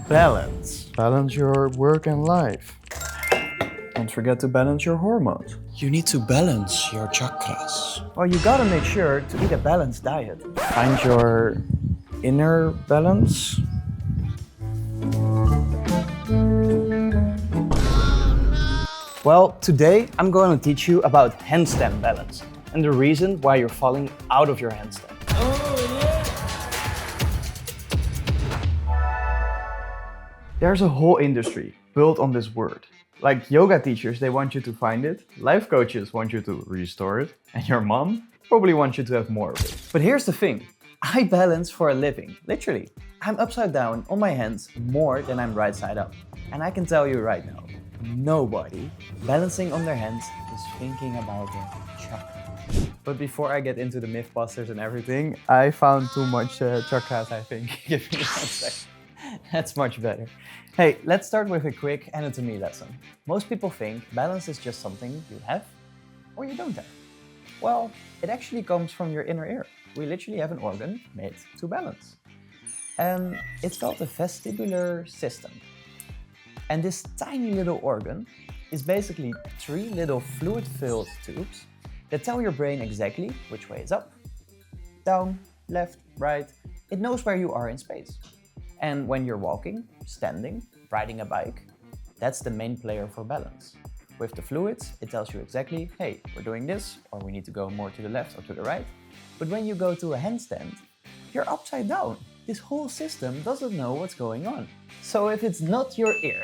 Balance. Balance your work and life. Don't forget to balance your hormones. You need to balance your chakras. Well, you gotta make sure to eat a balanced diet. Find your inner balance. Well, today I'm going to teach you about handstand balance and the reason why you're falling out of your handstand. There's a whole industry built on this word. Like yoga teachers, they want you to find it, life coaches want you to restore it, and your mom probably wants you to have more of it. But here's the thing, I balance for a living, literally. I'm upside down on my hands more than I'm right side up. And I can tell you right now, nobody balancing on their hands is thinking about their chakra. But before I get into the mythbusters and everything, I found too much chakras, I think. Give me 1 sec. That's much better. Hey, let's start with a quick anatomy lesson. Most people think balance is just something you have or you don't have. Well, it actually comes from your inner ear. We literally have an organ made to balance. And it's called the vestibular system. And this tiny little organ is basically 3 little fluid-filled tubes that tell your brain exactly which way is up, down, left, right. It knows where you are in space. And when you're walking, standing, riding a bike, that's the main player for balance. With the fluids, it tells you exactly, hey, we're doing this, or we need to go more to the left or to the right. But when you go to a handstand, you're upside down. This whole system doesn't know what's going on. So if it's not your ear,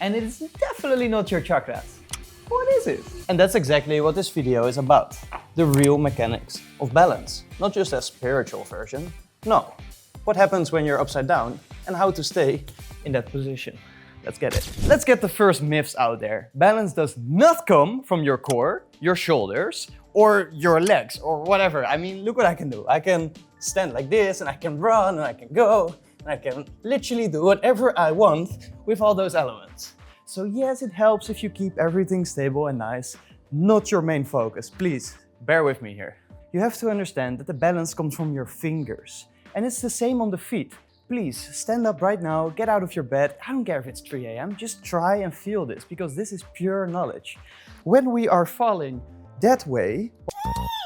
and it's definitely not your chakras, what is it? And that's exactly what this video is about. The real mechanics of balance. Not just a spiritual version, no. What happens when you're upside down and how to stay in that position. Let's get it. Let's get the first myths out there. Balance does not come from your core, your shoulders, or your legs, or whatever. I mean, look what I can do. I can stand like this, and I can run, and I can go, and I can literally do whatever I want with all those elements. So yes, it helps if you keep everything stable and nice. Not your main focus. Please, bear with me here. You have to understand that the balance comes from your fingers. And it's the same on the feet. Please, stand up right now, get out of your bed. I don't care if it's 3 a.m., just try and feel this, because this is pure knowledge. When we are falling that way,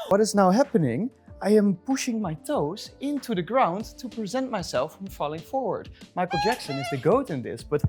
what is now happening? I am pushing my toes into the ground to prevent myself from falling forward. Michael Jackson is the GOAT in this, but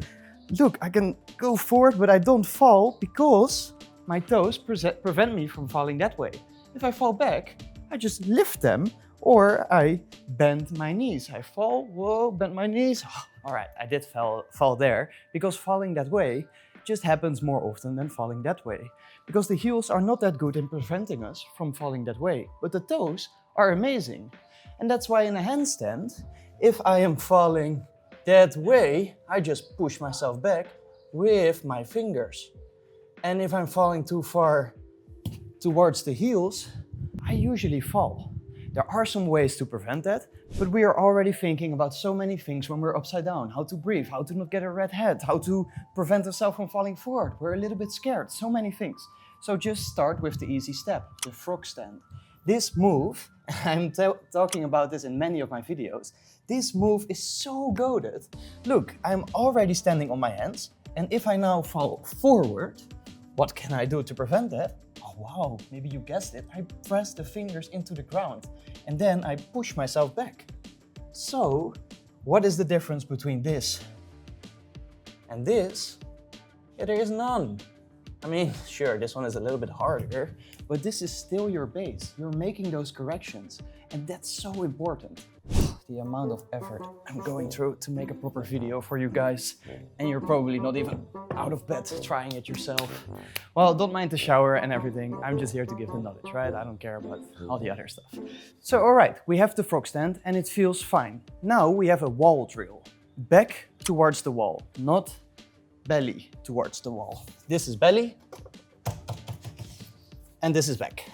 look, I can go forward, but I don't fall because my toes prevent me from falling that way. If I fall back, I just lift them, or I bend my knees. I fall, whoa, bend my knees. All right, I did fall there, because falling that way just happens more often than falling that way. Because the heels are not that good in preventing us from falling that way, but the toes are amazing. And that's why in a handstand, if I am falling that way, I just push myself back with my fingers. And if I'm falling too far towards the heels, I usually fall. There are some ways to prevent that, but we are already thinking about so many things when we're upside down. How to breathe, how to not get a red head, how to prevent ourselves from falling forward. We're a little bit scared, so many things. So just start with the easy step, the Frogstand. This move, I'm talking about this in many of my videos, this move is so goated. Look, I'm already standing on my hands, and if I now fall forward, what can I do to prevent that? Oh wow, maybe you guessed it. I press the fingers into the ground and then I push myself back. So, what is the difference between this and this? Yeah, there is none. I mean, sure, this one is a little bit harder, but this is still your base. You're making those corrections, and that's so important. The amount of effort I'm going through to make a proper video for you guys, and you're probably not even out of bed trying it yourself. Well, don't mind the shower and everything. I'm just here to give the knowledge, right? I don't care about all the other stuff. So, all right, we have the Frogstand, and it feels fine. Now we have a wall drill. Back towards the wall, not belly towards the wall. This is belly, and this is back.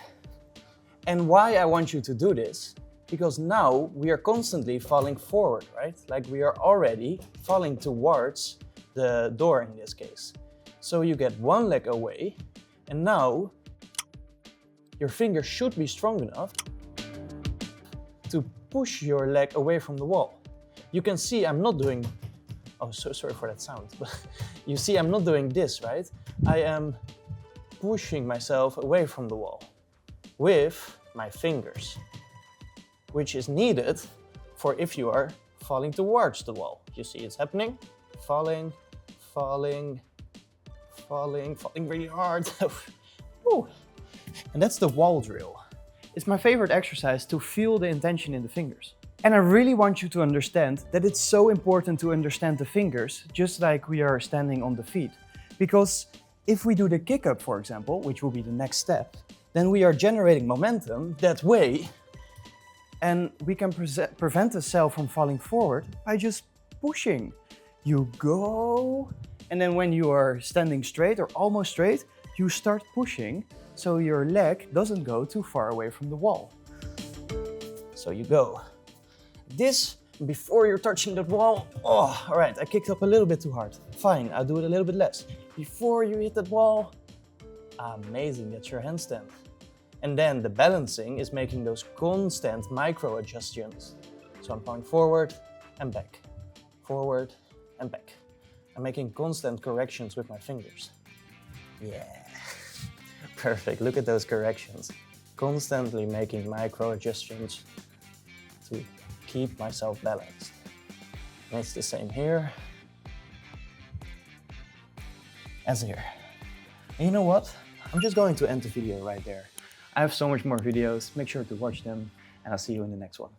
And why I want you to do this, because now we are constantly falling forward, right? Like we are already falling towards the door in this case. So you get one leg away, and now your finger should be strong enough to push your leg away from the wall. You can see I'm not doing Oh, so sorry for that sound. But you see, I'm not doing this, right? I am pushing myself away from the wall with my fingers, which is needed for if you are falling towards the wall. You see it's happening? Falling, falling, falling, falling really hard. Woo. And that's the wall drill. It's my favorite exercise to feel the intention in the fingers. And I really want you to understand that it's so important to understand the fingers, just like we are standing on the feet. Because if we do the kick up, for example, which will be the next step, then we are generating momentum that way, and we can prevent the cell from falling forward by just pushing. You go, and then when you are standing straight or almost straight, you start pushing so your leg doesn't go too far away from the wall. So you go. This before you're touching that wall. Oh, all right, I kicked up a little bit too hard. Fine, I'll do it a little bit less. Before you hit that wall, amazing, that's your handstand. And then the balancing is making those constant micro adjustments. So I'm going forward and back, forward and back. I'm making constant corrections with my fingers. Yeah, perfect, look at those corrections. Constantly making micro adjustments to keep myself balanced. And it's the same here as here. And you know what? I'm just going to end the video right there. I have so much more videos, make sure to watch them, and I'll see you in the next one.